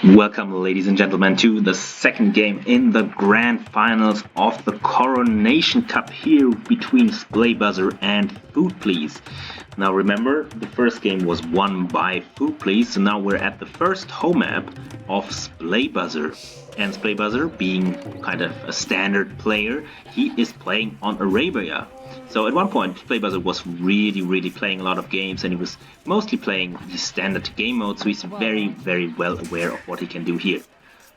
Welcome, ladies and gentlemen, to the second game in the grand finals of the Coronation Cup here between Splay Buzzer and Food Please. Now remember, the first game was won by Food Please, so now we're at the first home map of Splay Buzzer. And Splay Buzzer, being kind of a standard player, he is playing on Arabia. So at one point, Splay Buzzer was really playing a lot of games, and he was mostly playing the standard game mode, so he's very well aware of what he can do here.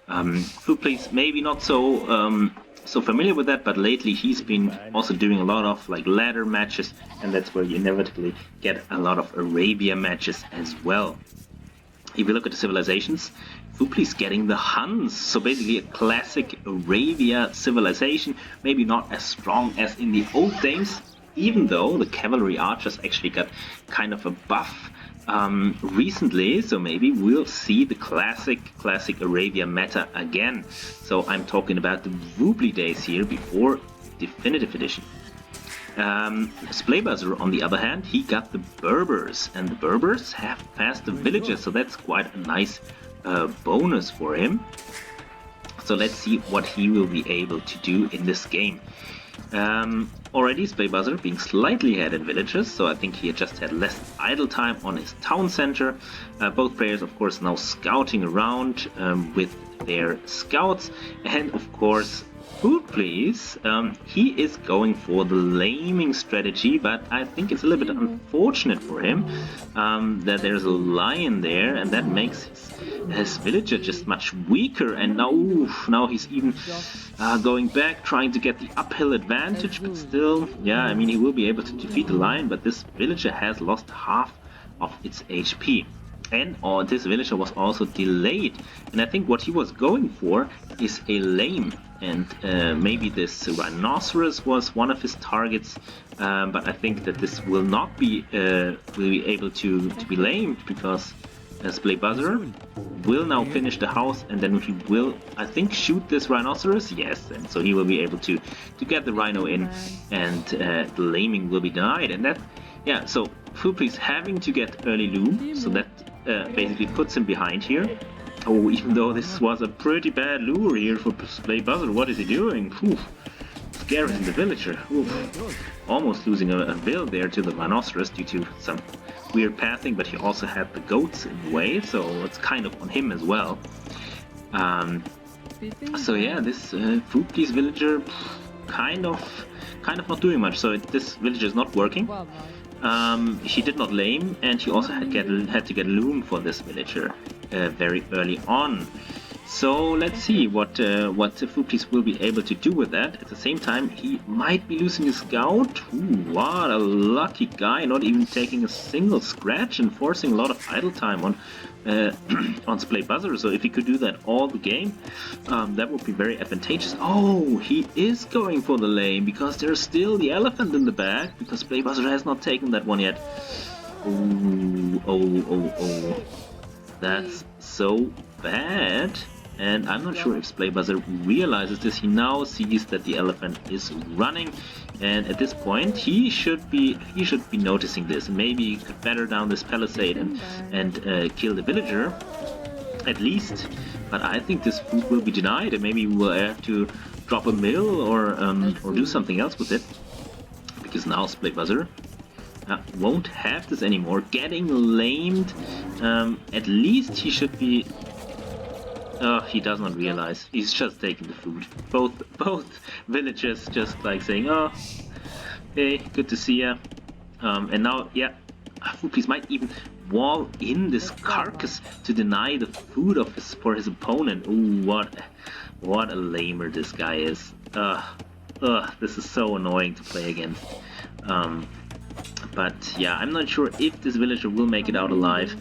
Food Please maybe not so familiar with that, but lately he's been also doing a lot of like ladder matches, and that's where you inevitably get a lot of Arabia matches as well. If you look at the civilizations, Food Please getting the Huns, so basically a classic Arabia civilization, maybe not as strong as in the old days, even though the cavalry archers actually got kind of a buff recently, so maybe we'll see the classic Arabia meta again. So I'm talking about the Woobly days here before Definitive Edition. Splay Buzzer, on the other hand, he got the Berbers, and the Berbers have faster villages, so that's quite a nice bonus for him. So let's see what he will be able to do in this game. Already Splay Buzzer being slightly ahead in villages, so I think he just had less idle time on his town center. Both players, of course, now scouting around with their scouts, and of course Food Please, he is going for the laming strategy, but I think it's a little bit unfortunate for him that there's a lion there, and that makes his villager just much weaker, and now he's even going back, trying to get the uphill advantage, but still, yeah, I mean, he will be able to defeat the lion, but this villager has lost half of its HP. And this villager was also delayed, and I think what he was going for is a lame, and maybe this rhinoceros was one of his targets, but I think that this will not be able to be lamed, because Splay Buzzer will now finish the house, and then he will, I think, shoot this rhinoceros. Yes, and so he will be able to get the rhino in, and the laming will be denied, and that, yeah, so Food Please having to get early loom, so that basically puts him behind here. Oh, even though this was a pretty bad lure here for Splay Buzzer, what is he doing? Oof. Scaring the villager. Oof. Almost losing a build there to the rhinoceros due to some weird pathing, but he also had the goats in the way, so it's kind of on him as well. So yeah, this Food Please villager kind of not doing much. So this villager is not working. He did not lame, and he also had to get loom for this villager very early on. So let's see what Food Please will be able to do with that. At the same time, he might be losing his scout. Ooh, what a lucky guy, not even taking a single scratch and forcing a lot of idle time on Splay Buzzer. So if he could do that all the game, that would be very advantageous. Oh, he is going for the lame, because there's still the elephant in the back, because Splay Buzzer has not taken that one yet. Ooh, oh. That's so bad. And I'm not sure if Splay Buzzer realizes this. He now sees that the elephant is running, and at this point he should be noticing this. Maybe he could batter down this palisade and kill the villager, at least. But I think this food will be denied, and maybe we will have to drop a mill or do something else with it, because now Splay Buzzer won't have this anymore. Getting lamed. At least he should be. He does not realize. He's just taking the food. Both villagers just like saying, "Oh, hey, good to see ya." And now, yeah, Food Please might even wall in this carcass to deny the food for his opponent. Ooh, what a lamer this guy is. This is so annoying to play against. But yeah, I'm not sure if this villager will make it out alive.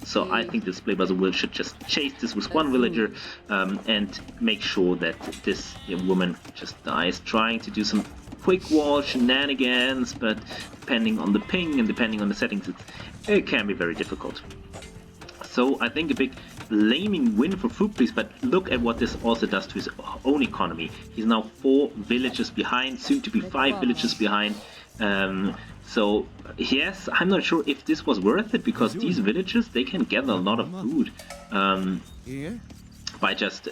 So I think this Splay Buzzer should just chase this with one villager and make sure that this woman just dies, trying to do some quick wall shenanigans, but depending on the ping and depending on the settings, it can be very difficult. So I think a big laming win for Food Please, but look at what this also does to his own economy. He's now 4 villages behind, soon to be 5 villages behind. So yes, I'm not sure if this was worth it, because these villages, they can gather a lot of food by just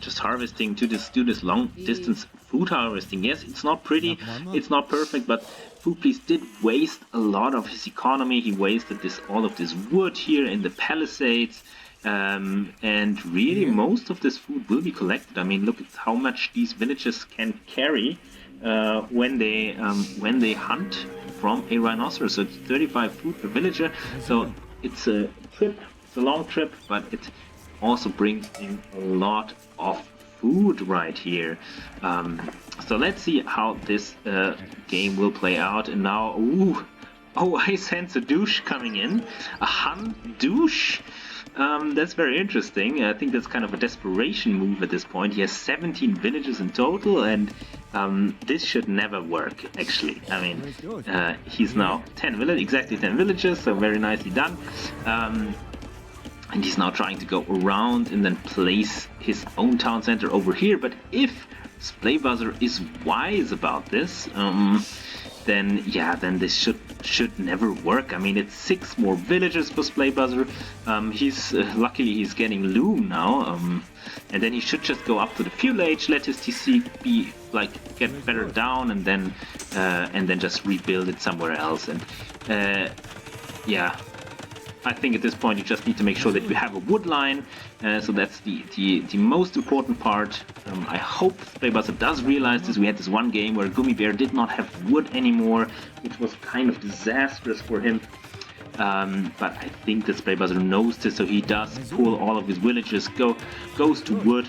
just harvesting, to do this long distance food harvesting. Yes, it's not pretty, it's not perfect, but Food Please did waste a lot of his economy. He wasted all of this wood here in the palisades. And really, most of this food will be collected. I mean, look at how much these villages can carry when they hunt from a rhinoceros. So it's 35 food per villager. So it's a trip, it's a long trip, but it also brings in a lot of food right here. So let's see how this game will play out. And now, oh, I sense a douche coming in, a Hun douche. That's very interesting. I think that's kind of a desperation move at this point. He has 17 villages in total, and this should never work, actually. I mean, he's now 10 villages, exactly 10 villages, so very nicely done. And he's now trying to go around and then place his own town center over here. But if Splaybuzzer is wise about this, then this should never work. I mean, it's 6 more villagers for Splaybuzzer. He's luckily he's getting Loom now, and then he should just go up to the fuel age, let his TC be get better down, and then just rebuild it somewhere else. And I think at this point you just need to make sure that you have a wood line. So that's the most important part. I hope Splaybuzzer does realize this. We had this one game where Gummy Bear did not have wood anymore, which was kind of disastrous for him. But I think that Splaybuzzer knows this, so he does pull all of his villagers, goes to wood.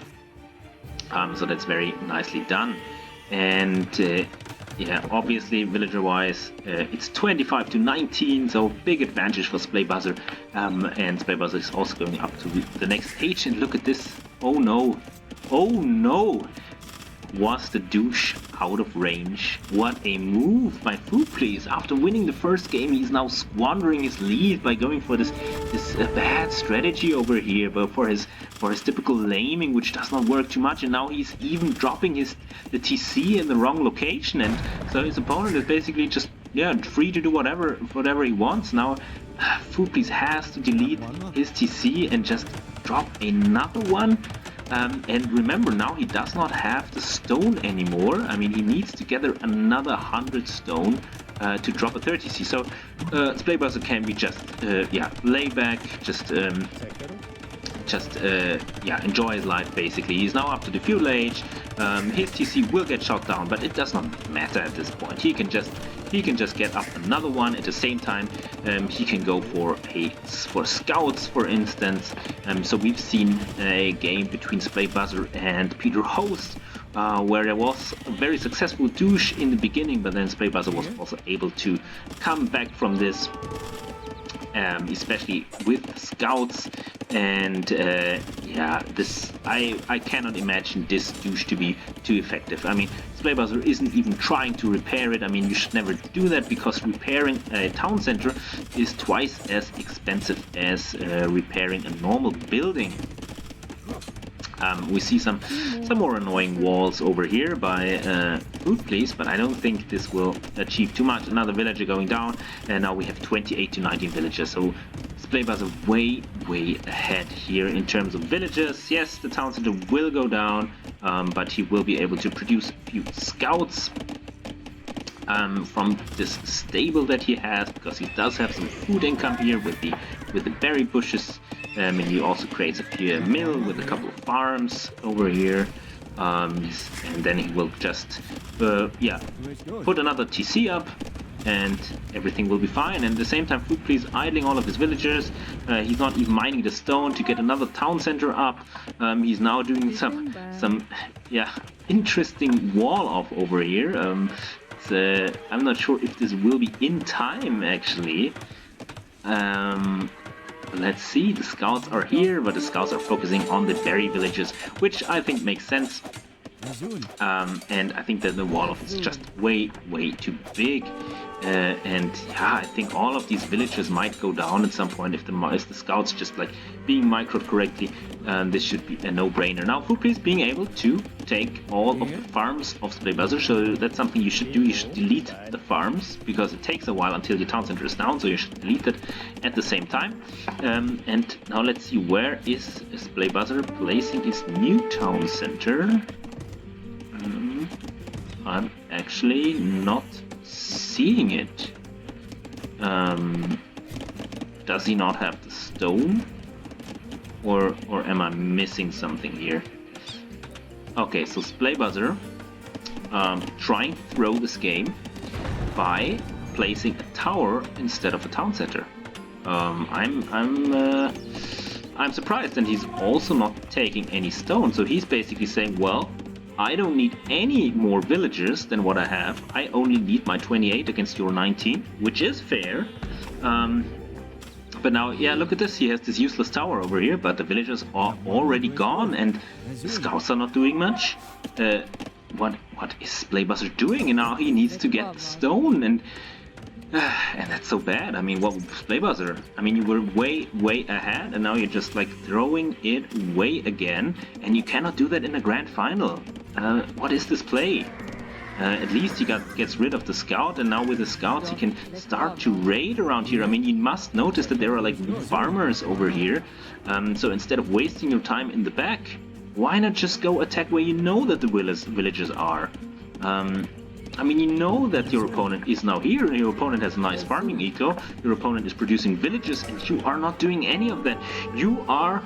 So that's very nicely done. And obviously, villager-wise, it's 25 to 19, so big advantage for Splaybuzzer. And Splaybuzzer is also going up to the next stage. And look at this! Oh no! Oh no! Was the douche out of range? What a move by Food Please! After winning the first game, he's now squandering his lead by going for this bad strategy over here, but for his typical laming, which does not work too much. And now he's even dropping the TC in the wrong location, and so his opponent is basically just free to do whatever he wants. Now Food Please has to delete his TC and just drop another one. And remember, now he does not have the stone anymore. I mean, he needs to gather another 100 stone to drop a 30C. So Splaybuzzer can be just lay back, just enjoy his life basically. He's now up to the fuel age. His TC will get shot down, but it does not matter at this point. He can just get up another one at the same time. He can go for scouts, for instance. So we've seen a game between Splaybuzzer and Peter Host, where there was a very successful douche in the beginning, but then Splaybuzzer was also able to come back from this, especially with scouts. And I cannot imagine this douche to be too effective. I mean, Splaybuzzer isn't even trying to repair it. I mean, you should never do that, because repairing a town center is twice as expensive as repairing a normal building. We see some more annoying walls over here by Food Please, but I don't think this will achieve too much. Another villager going down, and now we have 28 to 19 villagers. So Splaybuzzer way ahead here in terms of villagers. Yes, the town center will go down, but he will be able to produce a few scouts from this stable that he has, because he does have some food income here with the berry bushes. And he also creates a mill with a couple of farms over here. And then he will just put another TC up, and everything will be fine. And at the same time, Food Please idling all of his villagers. He's not even mining the stone to get another town center up. He's now doing some interesting wall off over here. I'm not sure if this will be in time, actually. Let's see, the scouts are here, but the scouts are focusing on the berry villages, which I think makes sense. And I think that the wall is just way too big. And yeah, I think all of these villages might go down at some point if the scouts just like being microed correctly. This should be a no-brainer. Now, Food Please being able to take all of the farms of Splay Buzzer, so that's something you should do. You should delete the farms because it takes a while until your town center is down, so you should delete it at the same time. And now let's see, where is Splay Buzzer placing his new town center? I'm actually not seeing it. Does he not have the stone? Or am I missing something here? Okay, so Splay Buzzer trying to throw this game by placing a tower instead of a town center. I'm surprised, and he's also not taking any stone. So he's basically saying, well, I don't need any more villagers than what I have. I only need my 28 against your 19, which is fair. But now, yeah, look at this. He has this useless tower over here, but the villagers are already gone, and the scouts are not doing much. What is Splay Buzzer doing? And now he needs to get the stone, and that's so bad. I mean, what Splay Buzzer? I mean, you were way ahead, and now you're just like throwing it away again, and you cannot do that in a grand final. What is this play? At least he gets rid of the scout, and now with the scouts he can start to raid around here. I mean, you must notice that there are like farmers over here. So instead of wasting your time in the back, why not just go attack where you know that the villagers are? I mean, you know that your opponent is now here, and your opponent has a nice farming eco, your opponent is producing villages, and you are not doing any of that. You are,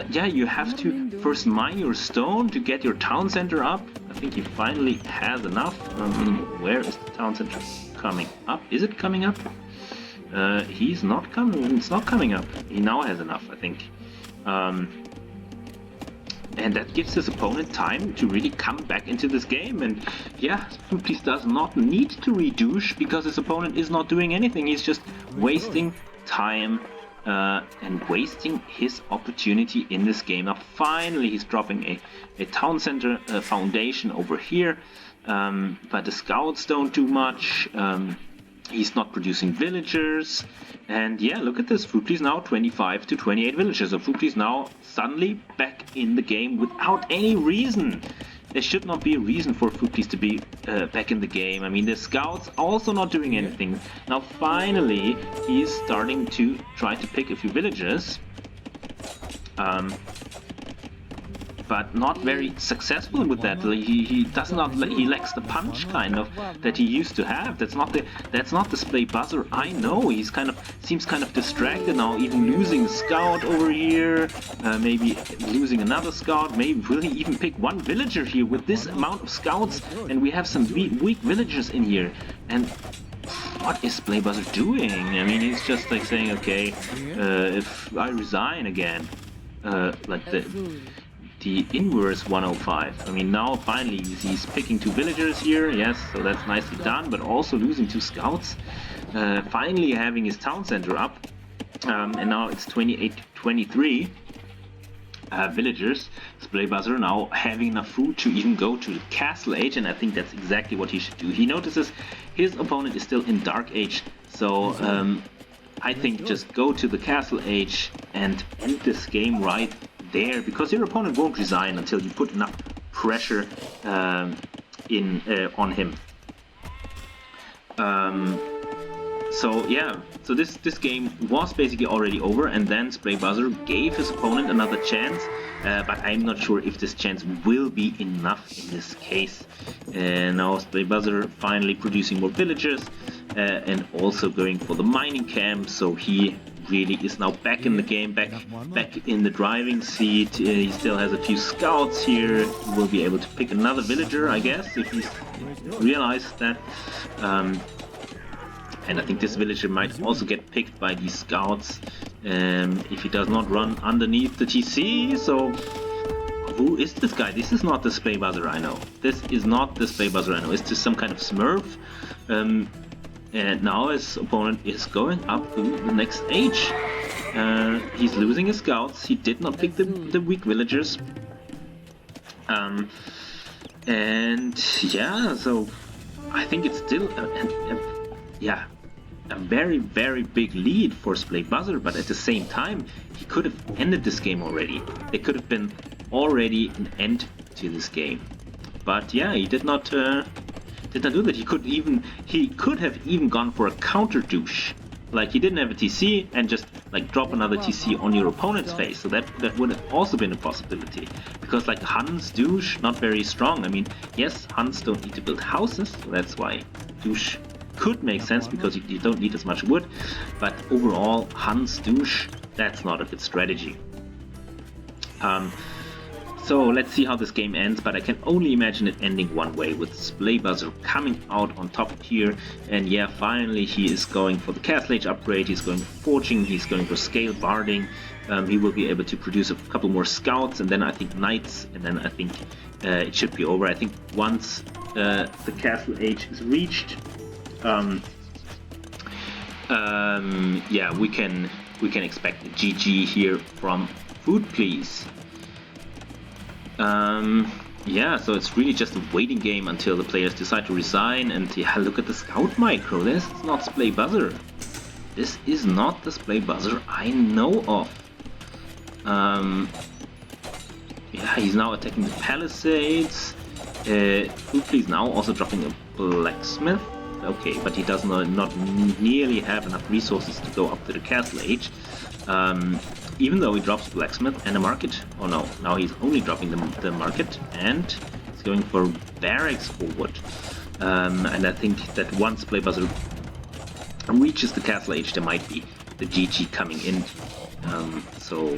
yeah, you have to first mine your stone to get your town center up. I think he finally has enough. Where is the town center coming up? Is it coming up? He's not coming, it's not coming up. He now has enough, I think. And that gives his opponent time to really come back into this game. And yeah, Food Please does not need to redouche because his opponent is not doing anything. He's just wasting time and wasting his opportunity in this game. Now finally he's dropping a town center foundation over here. But the scouts don't do much. He's not producing villagers. And yeah, look at this. Food Please now 25 to 28 villagers. So Food Please now suddenly back in the game without any reason. There should not be a reason for Food Please to be back in the game. I mean, the scouts also not doing anything. Now finally he's starting to try to pick a few villagers. But not very successful with that. He does not. He lacks the punch kind of that he used to have. That's not the Splay Buzzer I know. He's seems kind of distracted now. Even losing a scout over here, maybe losing another scout. Maybe will he even pick one villager here with this amount of scouts? And we have some weak villagers in here. And what is Splay Buzzer doing? I mean, he's just like saying, okay, if I resign again, like the inverse 105. I mean, now finally he's picking two villagers here. Yes, so that's nicely done, but also losing two scouts. Finally having his town center up. And now it's 28 to 23 villagers. Splay Buzzer now having enough food to even go to the Castle Age, and I think that's exactly what he should do. He notices his opponent is still in Dark Age, so I think just go to the Castle Age and end this game right there, because your opponent won't resign until you put enough pressure on him. So yeah, so this game was basically already over, and then Splay Buzzer gave his opponent another chance, but I'm not sure if this chance will be enough in this case. And now Splay Buzzer finally producing more villagers and also going for the mining camp, so he really is now back in the game, back in the driving seat. He still has a few scouts here. He will be able to pick another villager, I guess, if he's realized that. And I think this villager might also get picked by these scouts if he does not run underneath the TC. So who is this guy? This is not the Splay Buzzer I know. This is not the Splay Buzzer I know. It's just some kind of Smurf. And now his opponent is going up to the next age. He's losing his scouts. He did not pick the weak villagers. And yeah, so I think it's still a very, very big lead for Splay Buzzer, but at the same time, he could have ended this game already. There could have been already an end to this game. But yeah, he did not do that. He could have even gone for a counter douche. Like, he didn't have a TC and just like drop another TC on your opponent's face. So that would have also been a possibility. Because like Hans douche, not very strong. I mean, yes, Hans don't need to build houses, so that's why douche could make sense, because you don't need as much wood. But overall, Hans douche, that's not a good strategy. So let's see how this game ends, but I can only imagine it ending one way, with Splay Buzzer coming out on top here. And yeah, finally he is going for the Castle Age upgrade, he's going for Forging, he's going for Scale Barding. He will be able to produce a couple more Scouts, and then I think Knights, and then I think it should be over. I think once the Castle Age is reached, yeah, we can expect a GG here from Food Please. Yeah, so it's really just a waiting game until the players decide to resign. And yeah, look at the Scout micro. This is not Splay Buzzer. This is not the Splay Buzzer I know of. Yeah, he's now attacking the Palisades. Food Please now also dropping a Blacksmith. Okay, but he does not nearly have enough resources to go up to the Castle Age. Even though he drops Blacksmith and a Market. Oh no, now he's only dropping the Market, and he's going for Barracks forward. And I think that once Splay Buzzer reaches the Castle Age, there might be the GG coming in. So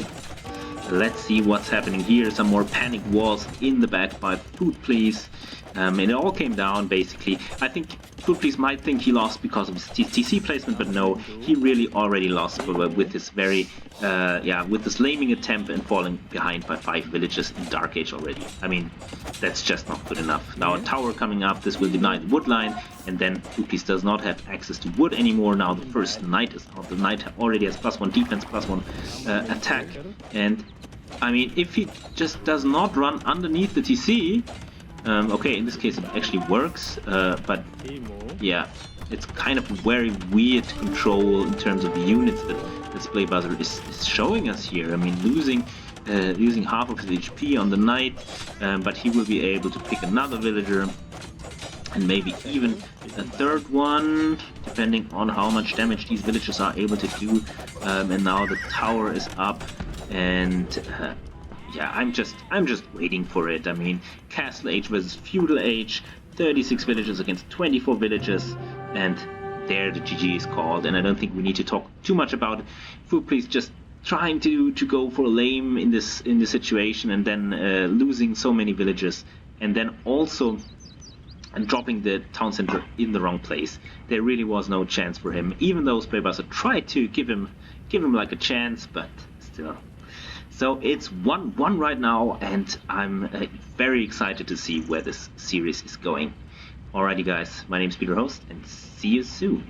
let's see what's happening here. Some more panic walls in the back by Food Please. And it all came down basically. I think Food Please might think he lost because of his TC placement, but no, he really already lost with his very, with this laming attempt and falling behind by 5 villages in Dark Age already. I mean, that's just not good enough. Now a tower coming up, this will deny the wood line, and then Food Please does not have access to wood anymore. Now the first Knight is out. The Knight already has +1 defense, +1 attack, and I mean, if he just does not run underneath the TC, okay, in this case it actually works, but yeah, it's kind of very weird control in terms of the units that Splay Buzzer is showing us here. I mean, losing half of his HP on the Knight, but he will be able to pick another villager, and maybe even a third one, depending on how much damage these villagers are able to do. And now the tower is up, and yeah, I'm just waiting for it. I mean, Castle Age versus Feudal Age, 36 villagers against 24 villagers, and there the GG is called. And I don't think we need to talk too much about it. Food Please just trying to go for lame in this situation, and then losing so many villagers, and then also dropping the town center in the wrong place. There really was no chance for him, even though Splay Buzzer tried to give him like a chance, but still. So it's 1-1 right now, and I'm very excited to see where this series is going. Alrighty guys, my name is Peter Host, and see you soon.